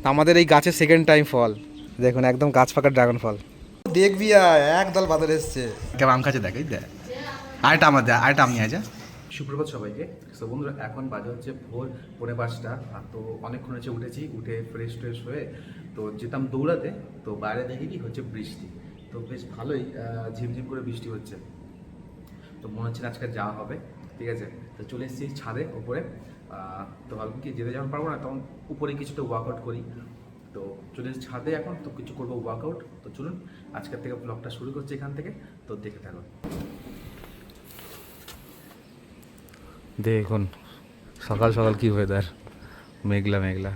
আমাদের এই গাছে সেকেন্ড টাইম ফল দেখুন, একদম গাছ ফাঁকা ড্রাগন ফল দেখবি। একদল বাদর এসছে, কেমন আম খাচ্ছে দেখ। আরেকটা আমার দেয়, আরেকটা আমি আজ। সুপ্রভাত সবাইকে। তো বন্ধুরা, এখন বাজে হচ্ছে ভোর 4:45। আর তো অনেকক্ষণ হচ্ছে উঠেছি, উঠে ফ্রেশ ট্রেশ হয়ে তো যেতাম দৌড়াতে। তো বাইরে দেখি কি হচ্ছে বৃষ্টি, তো বেশ ভালোই ঝিমঝিম করে বৃষ্টি হচ্ছে। তো মনে হচ্ছে আজকে যাওয়া হবে, ঠিক আছে। তো চলে এসেছি ছাদে ওপরে। তো ভাবলাম কি যেতে যখন পারবো না তখন উপরে কিছুটা ওয়ার্কআউট করি। তো চলে এসেছি ছাদে, এখন তো কিছু করবো ওয়ার্কআউট। তো চলুন আজকের থেকে ব্লগটা শুরু করছি এখান থেকে, তো দেখে থাকুন। দেখুন সকাল সকাল কি ওয়েদার, মেঘলা মেঘলা।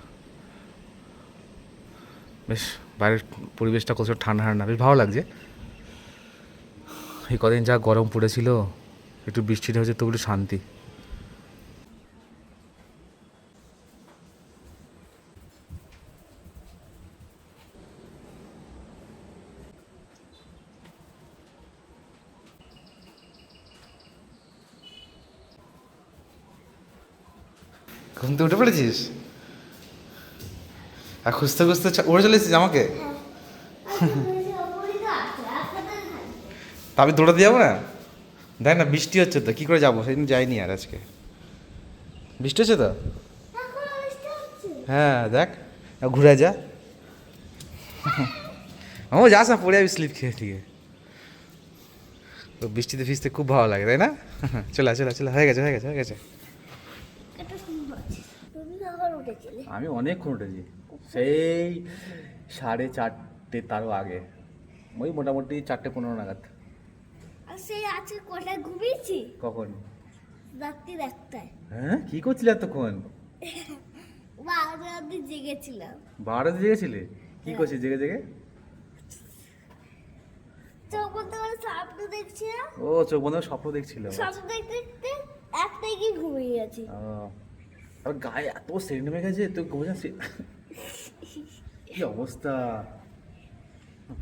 বেশ বাইরের পরিবেশটা কত ঠান্ডা ঠান্ডা, বেশ ভালো লাগছে। এই কদিন যা গরম পড়েছিল, একটু বৃষ্টিটা হচ্ছে তবু একটু শান্তি। ঘুম থেকে উঠে পড়েছিস আর খুঁজতে খুঁজতে উড়ে চলে এসেছিস আমাকে। তা আমি দৌড়াতে যাবো না? দেখ না বৃষ্টি হচ্ছে তো, কী করে যাবো? সেদিন যাইনি আর আজকে। বৃষ্টি হচ্ছে তো, হ্যাঁ দেখ ঘুরে যা। ও যাস না, পড়ে যাবি স্লিপ খেয়ে থেকে। তো বৃষ্টিতে ভিজতে খুব ভালো লাগে, তাই না? চলে চলে চলে, হয়ে গেছে হয়ে গেছে হয়ে গেছে। আমি অনেকক্ষণ উঠেছি, সেই 4:30 তারও আগে, ওই মোটামুটি 4:15 নাগাদ। সেই আজকে কোথায় ঘুমিয়েছি? কখন? রাত্রি 1টায়। হ্যাঁ, কি করছিলে এতক্ষণ? 12টা অবধি জেগেছিলাম। 12টা জেগেছিলে? কি করছিস জেগে জেগে? চোখ বন্ধ করে স্বপ্ন দেখছিলাম। ও চোখ বন্ধ করে স্বপ্ন দেখছিল। স্বপ্ন দেখতে দেখতে 1টায় গিয়ে ঘুমিয়ে গেছি। আর গায়ে এত সেন্ট নেমে গেছে, তুই ঘুমে কি অবস্থা,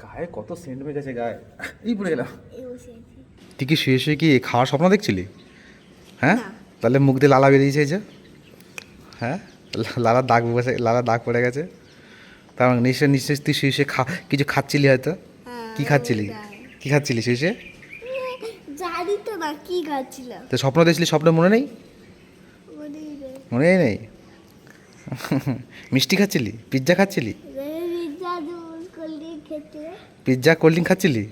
গায়ে কত সেন্ট নেমে গেছে গায়ে। এই পড়ে গেলাম। তুই কি শুয়ে শুয়ে কি খাওয়ার স্বপ্ন দেখছিলি? হ্যাঁ, তাহলে মুখ দিয়ে লালা বেরিয়েছে যে। হ্যাঁ, লালা দাগ বসে, লালা দাগ পড়ে গেছে। তার মানে নিশ্চয় নিশ্চয় তুই শুয়ে শুয়ে কিছু খাচ্ছিলি হয়তো। কি খাচ্ছিলি? কি খাচ্ছিলি শুয়ে শুয়ে? জানি তো না কি খাচ্ছিলাম। তো স্বপ্ন দেখছিলি, স্বপ্ন মনে নেই? মনে নেই? মিষ্টি খাচ্ছিলি? পিৎজা খাচ্ছিলি? পিৎজা কোল্ড ড্রিঙ্ক খাচ্ছিলি?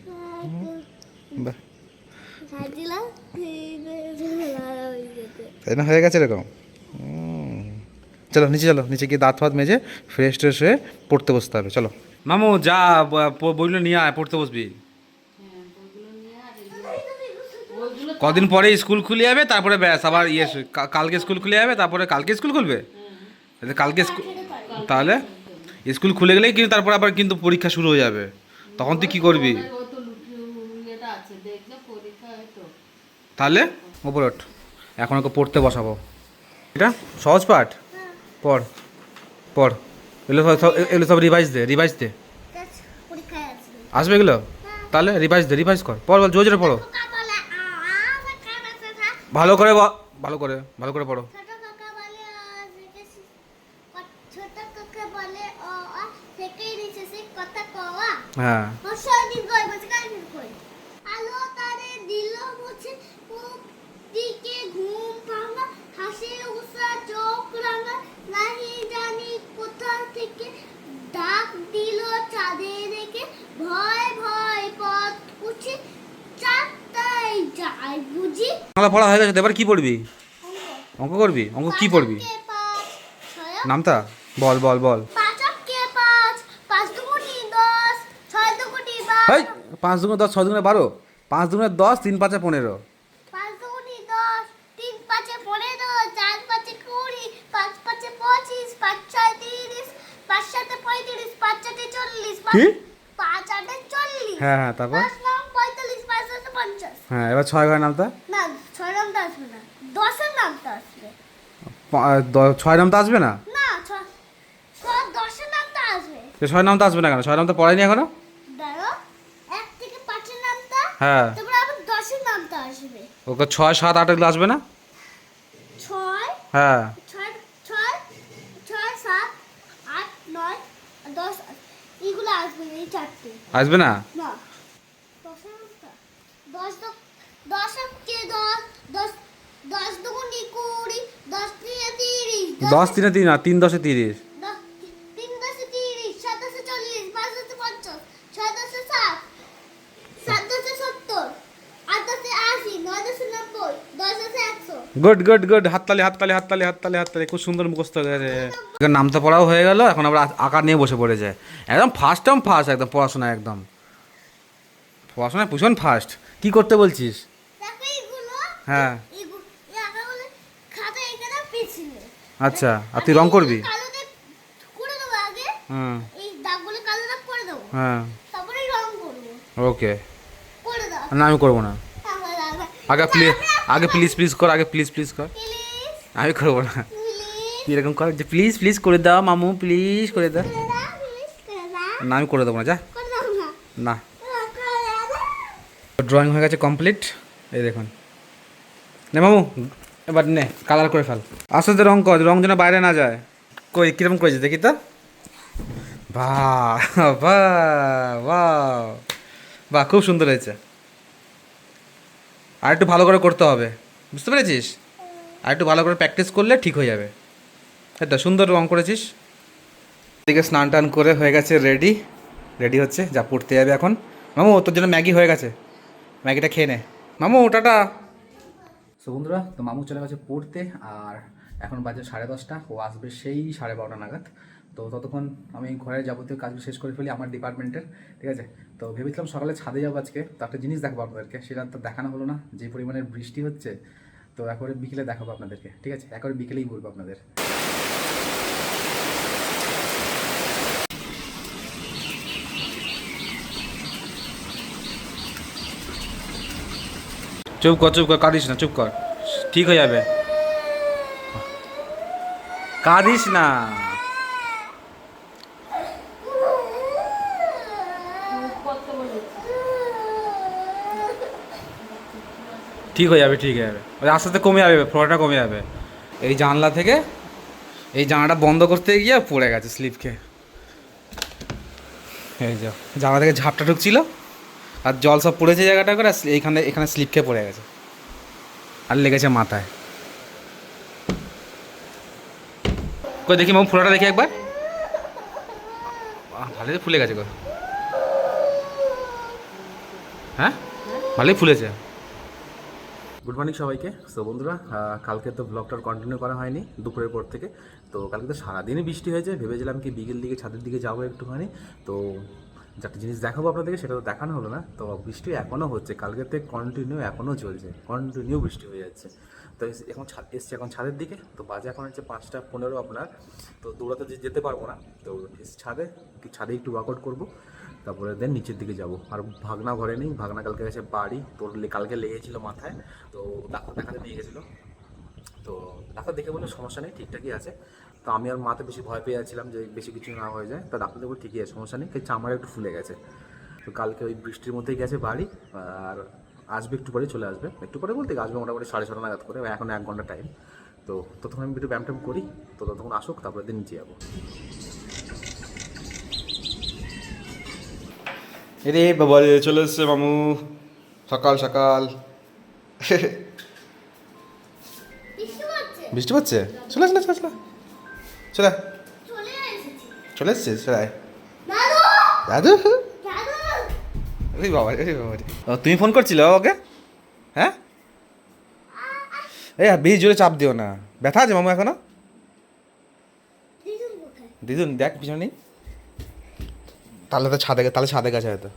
বাহ, তাই না, হয়ে গেছে এরকম। চলো নিচে, চলো নিচে গিয়ে দাঁত ফাত মেজে ফ্রেশ ট্রেশ হয়ে পড়তে বসতে হবে। চলো মামু যা, বইগুলো নিয়ে আয়, পড়তে বসবি। কদিন পরে স্কুল খুলে যাবে, তারপরে ব্যাস আবার কালকে স্কুল খুলে যাবে, তারপরে কালকে স্কুল খুলবে। কালকে তাহলে স্কুল খুলে গেলেই কিন্তু তারপর আবার কিন্তু পরীক্ষা শুরু হয়ে যাবে, তখন তুই কী করবি? তাহলে ওপর ওঠ, এখন ওকে পড়তে বসাবো। এটা সহজ পাঠ, পড় পড়। এগুলো সব রিভাইজ দে, রিভাইজ দে। আসবে এগুলো? তাহলে রিভাইজ দে, রিভাইজ কর, পড়, বল জোরে জোরে পড়ো, ভালো করে ভালো করে ভালো করে পড়ো। হ্যাঁ, বাংলা পড়া হয়ে গেছে, এবার কি পড়বি? অঙ্ক করবি? অঙ্ক কি পড়বি? নামতা বল বল বল। 5 দুগুণে 10, 6 দুগুণে 12, 5 দুগুণে 10, 3 5 15। 5 দুগুণে 10, 3 5 15, 4 5 20, 5 5 25, 5 6 30, 5 7 35, 5 7 40, 5 8 40। হ্যাঁ হ্যাঁ, তারপর 5 9 45, 5 7 50। হ্যাঁ, এবার 6 ঘরে নামতা। না 6 নামটা আসবে না, 10 এর নামটা আসবে। 6 নামতা আসবে না? না 10 এর নামটা আসবে। 6 নামতা আসবে না কেন? 6 নামতা পড়াইনি এখনো। দেখো 1 থেকে 5 এর নামটা, হ্যাঁ, তারপর আবার 10 এর নামটা আসবে। ওকে 6 7 8 এগুলো আসবে না? 6, হ্যাঁ 6 6 6 7 8 9 10 এগুলো আসবে না, এই চারটে আসবে না? না 10 10 10 কে 10 10 10 দুগুণে 20 10 3 30 10 3 3 না, 3 10 30। 3 10 30 7 10 40 5 10 50 6 10 60 7 10 70 8 10 80 9 10 90 10 10 100 গুড গুড গুড, হাততালি হাততালি হাততালি হাততালি হাততালি, খুব সুন্দর মুখস্থ হয়ে গেছে। এখন নামতে পড়াও হয়ে গেল, এখন আবার আকার নিয়ে বসে পড়েছে। একদম ফার্স্ট টাইম ফার্স্ট, একদম পড়াশোনায় একদম পড়াশোনায় ভীষণ ফার্স্ট। কি করতে বলছিস? দেখো এইগুলো হ্যাঁ এইগুলো এই আঁকাগুলো খাতা এখানে পিছলে আচ্ছা, আর তুই রং করবি? কালোতে করে দেবো আগে, হুম এই দাগগুলো কালো দাগ করে দেবো, হ্যাঁ তারপরে রং করবো। ওকে। করে দাও না আমি করবো না, আগে প্লিজ, আগে প্লিজ প্লিজ কর, আগে প্লিজ প্লিজ কর। প্লিজ আমি করবো না, প্লিজ তুই এরকম কর যে প্লিজ প্লিজ করে দাও মামু, প্লিজ করে দাও। করে দাও প্লিজ করে দাও না আমি করে দেবো না, যা। করে দাও না না, করে দাও। ড্রয়িং হয়ে গেছে কমপ্লিট। এই দেখুন, নে মামু এবার নে কালার করে ফেল। আস্তে আস্তে রং কর, রং যেন বাইরে না যায়। কই কিরকম করেছে দেখি তো। বাহ বাহ বাহ বাহ, খুব সুন্দর হয়েছে। আর একটু ভালো করে করতে হবে, বুঝতে পেরেছিস? আর একটু ভালো করে প্র্যাকটিস করলে ঠিক হয়ে যাবে। এটা সুন্দর রং করেছিস। এদিকে স্নান টান করে হয়ে গেছে, রেডি রেডি হচ্ছে, যা পড়তে যাবে এখন। মামু তোর জন্য ম্যাগি হয়ে গেছে, ম্যাগিটা খেয়ে নে মামু, টাটা। সো বন্ধুরা, তো মামু চলে গেছে পড়তে, আর এখন বাজে 10:30, ও আসবে সেই 12:30 নাগাদ। তো ততক্ষণ আমি ঘরের যাবতীয় কাজগুলো শেষ করে ফেলি আমার ডিপার্টমেন্টের, ঠিক আছে? তো ভেবেছিলাম সকালে ছাদে যাবো আজকে, তো একটা জিনিস দেখাবো আপনাদেরকে, সেটা তো দেখানো হলো না, যে পরিমাণের বৃষ্টি হচ্ছে। তো একবারে বিকেলে দেখাবো আপনাদেরকে, ঠিক আছে? একবারে বিকেলেই বলবো আপনাদের। চুপ কর চুপ কর, কাঁদিস না, চুপ কর, ঠিক হয়ে যাবে, কাঁদিস না। ঠিক হয়ে যাবে, ঠিক হয়ে যাবে, ওই আস্তে আস্তে কমে যাবে, ফ্লোটা কমে যাবে। এই জানলা থেকে এই জানলাটা বন্ধ করতে গিয়ে পড়ে গেছে স্লিপ খেয়ে। এই যে জানলা থেকে ঝাপটা ঢুকছিল, আর জল সব পড়েছে জায়গাটা করে, আর এইখানে এখানে স্লিপ খেয়ে পড়ে গেছে, আর লেগেছে মাথায়। কই দেখি মামু ফোলাটা দেখি একবার, ভালোই ফুলে গেছে গো। হ্যাঁ ভালোই ফুলেছে। গুড মর্নিং সবাইকে। সো বন্ধুরা, কালকে তো ব্লগটার কন্টিনিউ করা হয়নি দুপুরের পর থেকে। তো কালকে তো সারাদিনই বৃষ্টি হয়েছে, ভেবেছিলাম কি বিকেল দিকে ছাদের দিকে যাবো একটুখানি, তো একটা জিনিস দেখাবো আপনাদেরকে, সেটা তো দেখানো হলো না। তো বৃষ্টি এখনও হচ্ছে, কালকে থেকে কন্টিনিউ এখনও চলছে, কন্টিনিউ বৃষ্টি হয়ে যাচ্ছে। তো এখন এসছে এখন ছাদের দিকে, তো বাজে এখন হচ্ছে 5:15 আপনার। তো দৌড়াতে যেতে পারবো না, তো ছাদে ছাদে একটু ওয়ার্কআউট করবো, তারপরে দেন নিচের দিকে যাব। আর ভাগনা ঘরে নেই, ভাগনা কালকে গেছে বাড়ি, তোর কালকে লেগেছিলো মাথায়, তো ডাক্তার দেখাতে নিয়ে গেছিলো। তো ডাক্তার দেখে বললে সমস্যা নেই, ঠিকঠাকই আছে। তো আমি আর মাতে বেশি ভয় পেয়ে যাচ্ছিলাম যে বেশি কিছু না হয়ে যায়, তো ডাক্তার দেখবো ঠিকই আছে, সমস্যা নেই, কিন্তু চামড়া একটু ফুলে গেছে। তো কালকে ওই বৃষ্টির মধ্যেই গেছে বাড়ি, আর আসবে একটু পরে, চলে আসবে একটু পরে বলতে আসবে মোটামুটি 6:30 নাগাদ করে, এখন 1 ঘন্টা টাইম। তো ততক্ষণ আমি একটু ব্যায়াম ট্যাম করি, তো ততক্ষণ আসুক, তারপরে দিন নিচে যাবো। এরে বাবা চলে এসছে মামু, সকাল সকাল। বৃষ্টি পড়ছে, চলে আসলে চলে চলে চলে চলে এসেছি চলে এসছিস, চলে আয়। দাদু দাদু, দাদু ওই বাবা ওই বাবা, তুমি ফোন করছিলে ওকে? হ্যাঁ এই বেশি জোরে চাপ দিও না, ব্যথা আছে মামু এখনো? দিদুন কোথায়? দিদুন দেখ পিছনে, তাহলে তো ছাদে, তাহলে ছাদে গেছে হয়তো।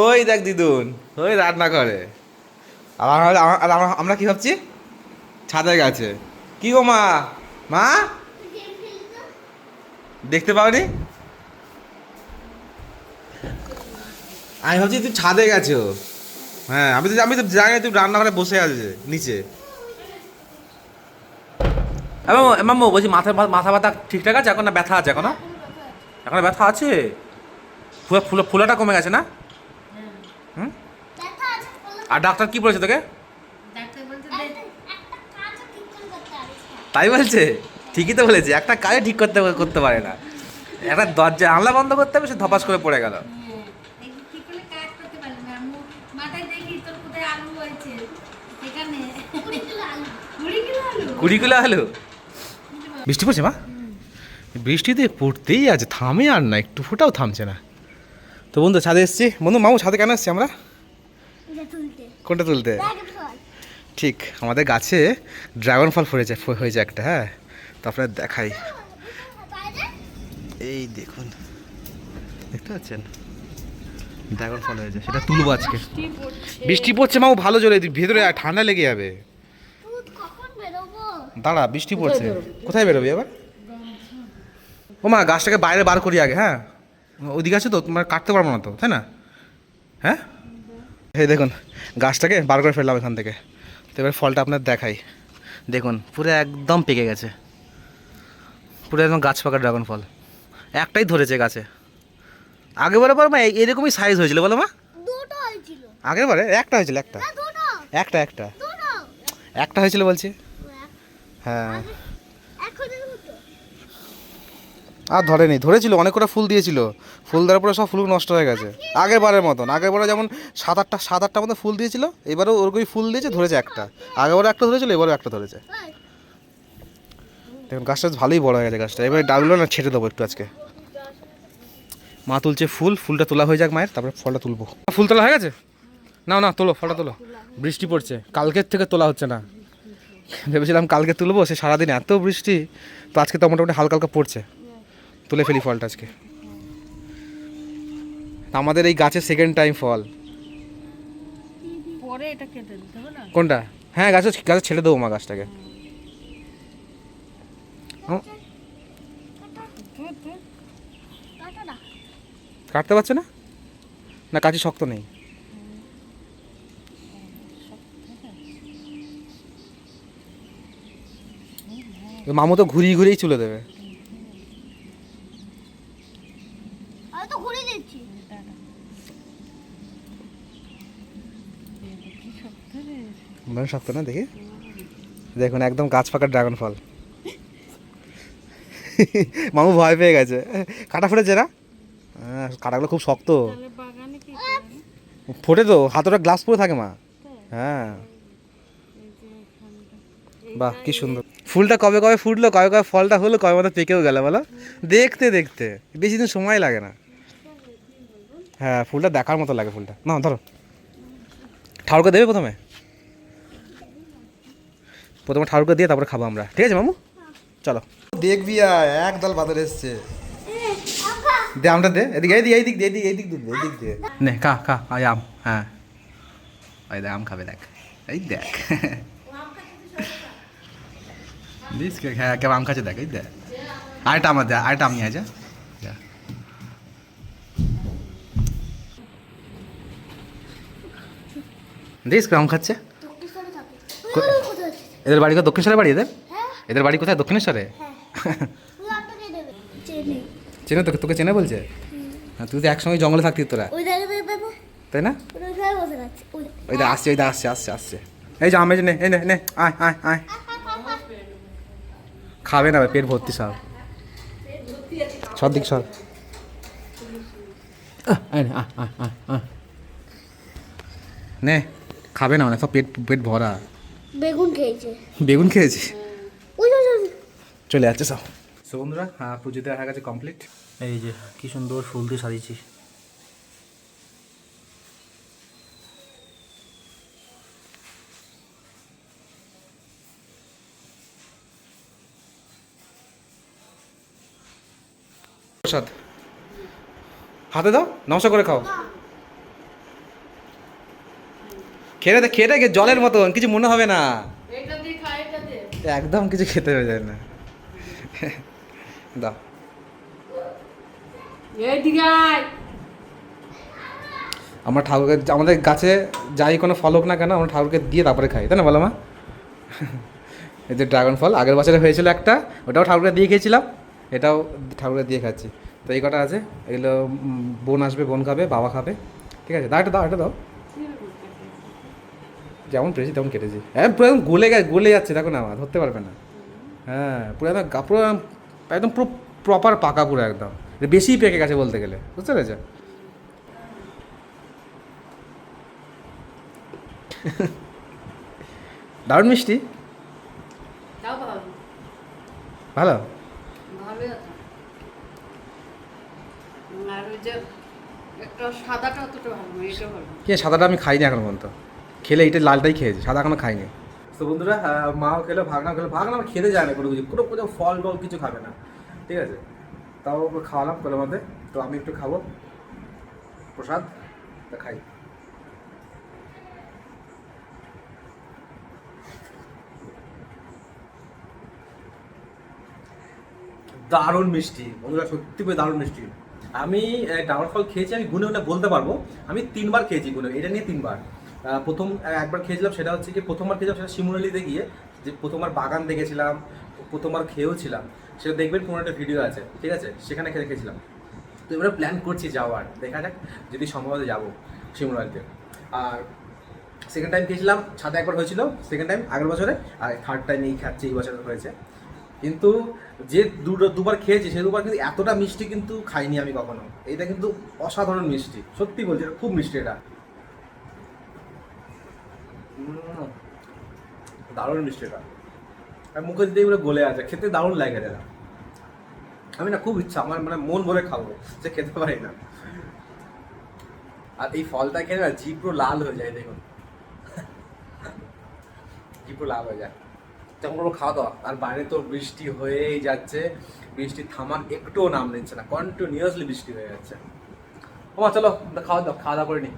ওই দেখ দিদুন, ওই রান্না করে। আর আমরা কি ভাবছি, ছাদে গেছে। কি গো মা, মা গেম খেলি তো। দেখতে পাওনি? আমি ভাবছি তুই ছাদে গেছো। হ্যাঁ আমি তো জানি তুই রান্নাঘরে বসে আছে নিচে। মাম্মু বলছি মাথা ব্যথা ঠিকঠাক আছে এখন, না ব্যথা আছে এখনো? এখনো ব্যথা আছে, ফুলাটা কমে গেছে না? হুম। ব্যথা আছে বলো। আর ডাক্তার কি বলেছে তোকে? একটা কাজও ঠিক করে করতে পারিস না। তাই বলছে, ঠিকই তো বলেছে, একটা কাজে ঠিক করতে পারে না। একটা দরজা জানলা বন্ধ করতে হবে, সে ধপাস করে পড়ে গেল। কি করে কাজ করতে পারলি না? মাথায় দেখি তোর কোথায় আলু হয়েছে এখানে 20 কিলো আলু 20 কিলো আলু। বৃষ্টি পড়ছে মা? বৃষ্টিতে পড়তেই আছে, থামে আর না, একটু ফোটাও থামছে না। তো বন্ধু ছাদে এসছি। বন্ধু মামু ছাদে কেন এসছি আমরা? কোনটা তুলতে? ঠিক আমাদের গাছে ড্রাগন ফল হয়েছে একটা। হ্যাঁ তো আপনার দেখাই, এই দেখুন, দেখতে পাচ্ছেন ড্রাগন ফল হয়েছে, সেটা তুলবো আজকে। বৃষ্টি পড়ছে মামু, ভালো জোরে, ভেতরে ঠান্ডা লেগে যাবে। দাঁড়া, বৃষ্টি পড়ছে, কোথায় বেরোবি এবার? ও মা, গাছটাকে বাইরে বার করি আগে। হ্যাঁ ওইদিকে আছে তো, তোমার কাটতে পারবো না তো, তাই না? হ্যাঁ এই দেখুন গাছটাকে বার করে ফেললাম এখান থেকে। তো এবার ফলটা আপনার দেখাই, দেখুন পুরো একদম পেকে গেছে, পুরো একদম গাছ পাকা ড্রাগন ফল। একটাই ধরেছে গাছে। আগের বারে মা এরকমই সাইজ হয়েছিল বলো মা? আগের বারে একটা হয়েছিল, একটা হয়েছিল বলছি। হ্যাঁ আর ধরেনি, ধরেছিল, অনেক কটা ফুল দিয়েছিল, ফুল দেওয়ার পরে সব ফুল নষ্ট হয়ে গেছে। আগের বারের মতন, আগের বারে যেমন 7-8টা মতো ফুল দিয়েছিল, এবারেও ওরকমই ফুল দিয়েছে, ধরেছে একটা। আগের বারে একটা ধরেছিল, এবারেও একটা ধরেছে। দেখুন গাছটা ভালোই বড় হয়ে গেছে গাছটা। এবারে ডালগুলো না ছেটে দেবো একটু আজকে। মা তুলছে ফুলটা তোলা হয়ে যাক মায়ের, তারপরে ফলটা তুলবো। ফুল তোলা হয়ে গেছে? না না, তোলো ফলটা তোলো। বৃষ্টি পড়ছে, কালকের থেকে তোলা হচ্ছে না। ভেবেছিলাম কালকে তুলবো, সে সারাদিন এত বৃষ্টি, তো আজকে তো মোটামুটি হালকা হালকা পড়ছে। তুলে ফেলি ফলটা আজকে। আমাদের এই গাছের সেকেন্ড টাইম ফল। পরে এটা কেটে দিতে হবে না? কোনটা? হ্যাঁ গাছে ছেড়ে দেবো মা গাছটাকে। কাটতে পারছে না, না কাছে শক্ত নেই। মামু তো ঘুরিয়ে ঘুরিয়েই চলে দেবে। মানে শক্ত না, দেখি দেখুন একদম গাছ পাকা ড্রাগন ফল। মামু ভয় পেয়ে গেছে, কাটা ফুটেছে না? হ্যাঁ কাটাগুলো খুব শক্ত, ফোটে তো, হাতটা গ্লাস পরে থাকে মা। হ্যাঁ বাহ কি সুন্দর ফুলটা, কবে কবে ফুটলো, কবে কবে ফলটা হলো, কবে মতো পেকেও গেল বলো। দেখতে দেখতে বেশি দিন সময় লাগে না। হ্যাঁ ফুলটা দেখার মতো লাগে ফুলটা। না ধরো, ঠাকুরকে দেবে প্রথমে ঠাকুরকে দিয়ে তারপরে খাবো আমরা, ঠিক আছে মামু? চলো দেখবি, একদল বাদর এসছে। দে আমটা দে, এদিকে এইদিক দে নে, খা আয় আম। হ্যাঁ ওই দেখ আম খাবে, দেখ এই দেখ। দিস হ্যাঁ কেমন আম খাচ্ছে দেখ, এই দেখ। আরেকটা আমার দে, আরেকটা আম নিয়ে যা। দিস আম খাচ্ছে। এদের বাড়ি কোথায়? দক্ষিণেশ্বরে বাড়ি এদের? এদের বাড়ি কোথায়? দক্ষিণেশ্বরে? চেনে তোকে? তোকে চেনে বলছে? হ্যাঁ তুই তো একসঙ্গে জঙ্গলে থাকতি তোরা, তাই না? ওই দা আসছে। এই যে আমি নে নে, আয় খাবে না, পেট ভর্তি সব, সব দিক সব। নে খাবে না, মানে সব পেট ভরা। বেগুন খেয়েছি, চলে যাচ্ছে সব। সো বন্ধুরা পুজো দেওয়া হয়ে গেছে কমপ্লিট। এই যে কি সুন্দর ফুল দিয়ে সাজিয়েছি। প্রসাদ হাতে দাও, নমস্কার করে খাও। খেয়ে দে, জলের মতন কিছু মনে হবে না, একদম কিছু খেতে হয়ে যায় না। দাও আমরা ঠাকুরকে, আমাদের গাছে যাই কোনো ফল হোক না কেন, আমরা ঠাকুরকে দিয়ে তারপরে খাই, তাই না বলো মা? এই যে ড্রাগন ফল আগের বছরে হয়েছিল একটা, ওটাও ঠাকুরকে দিয়ে খেয়েছিলাম, এটাও ঠাকুরকে দিয়ে খাচ্ছি। তো এই কটা আছে, এগুলো বোন আসবে, বোন খাবে, বাবা খাবে, ঠিক আছে? দাও এটা দাও। যেমন পেরেছি তেমন কেটেছি। হ্যাঁ পুরো একদম গলে যাচ্ছে, দেখো না ধরতে পারবে না। হ্যাঁ পুরো একদম পুরো একদম পুরো প্রপার পাকা পুরো একদম। বেশি পেকে গেছে বলতে গেলে, বুঝতে পেরেছো? দারুণ মিষ্টি। তাও ভালো, ভালো। ভালোই আছে। আর ওই যে একটা সাদাটা অতটা ভালো না, এটা ভালো। কে সাদাটা আমি খাইনি এখন পর্যন্ত, খেলে এটা লালটাই খেয়েছি, সাদা এখনো খাইনি। তো বন্ধুরা মাও খেলো, ভাগনা খেলো। ভাগনা আমার খেতে যায় না কোনো কিছু, কোনো ফল টল কিছু খাবে না, ঠিক আছে? তাও ওকে খাওয়ালাম কোলের মধ্যে। তো আমি একটু খাবো প্রসাদ, তা খাই। দারুণ মিষ্টি বন্ধুরা, সত্যি করে দারুণ মিষ্টি। আমি ডাবর ফল খেয়েছি, আমি গুনে গুনে বলতে পারবো আমি 3বার খেয়েছি গুনে, এটা নিয়ে 3বার। প্রথম একবার খেয়েছিলাম, সেটা হচ্ছে কি প্রথমবার খেয়েছিলাম সেটা শিমুরালিতে গিয়ে, যে প্রথমবার বাগান দেখেছিলাম, প্রথমবার খেয়েও ছিলাম, সেটা দেখবেন কোনো একটা ভিডিও আছে, ঠিক আছে? সেখানে খেতে খেয়েছিলাম। তো এবারে প্ল্যান করছি যাওয়ার, দেখা যাক যদি সম্ভব হয় যাবো শিমুরালিতে। আর সেকেন্ড টাইম খেয়েছিলাম ছাদে, একবার হয়েছিল সেকেন্ড টাইম আগের বছরে, আর থার্ড টাইম এই খাচ্ছি এই বছর হয়েছে। কিন্তু যে দুবার খেয়েছি সে দুবার কিন্তু এতটা মিষ্টি কিন্তু খাইনি আমি কখনো। এটা কিন্তু অসাধারণ মিষ্টি, সত্যি বলছি, এটা খুব মিষ্টি। এটা দারুণ মিষ্টি, এটা আর মুখে দিতে এগুলো গলে আছে, খেতে দারুণ লাগে এটা। আমি না খুব ইচ্ছা, আমার মানে মন ভরে খাবো, যে খেতে পারি না। আর এই ফলটা খেলে না জিভ পুরো লাল হয়ে যায়, দেখুন জিভ পুরো লাল হয়ে যায় তখন কোনো খাওয়া দাওয়া। আর বাইরে তো বৃষ্টি হয়েই যাচ্ছে, বৃষ্টি থামার একটুও নাম নিচ্ছে না, কন্টিনিউয়াসলি বৃষ্টি হয়ে যাচ্ছে। ও চলো খাওয়া দাওয়া করে নিই।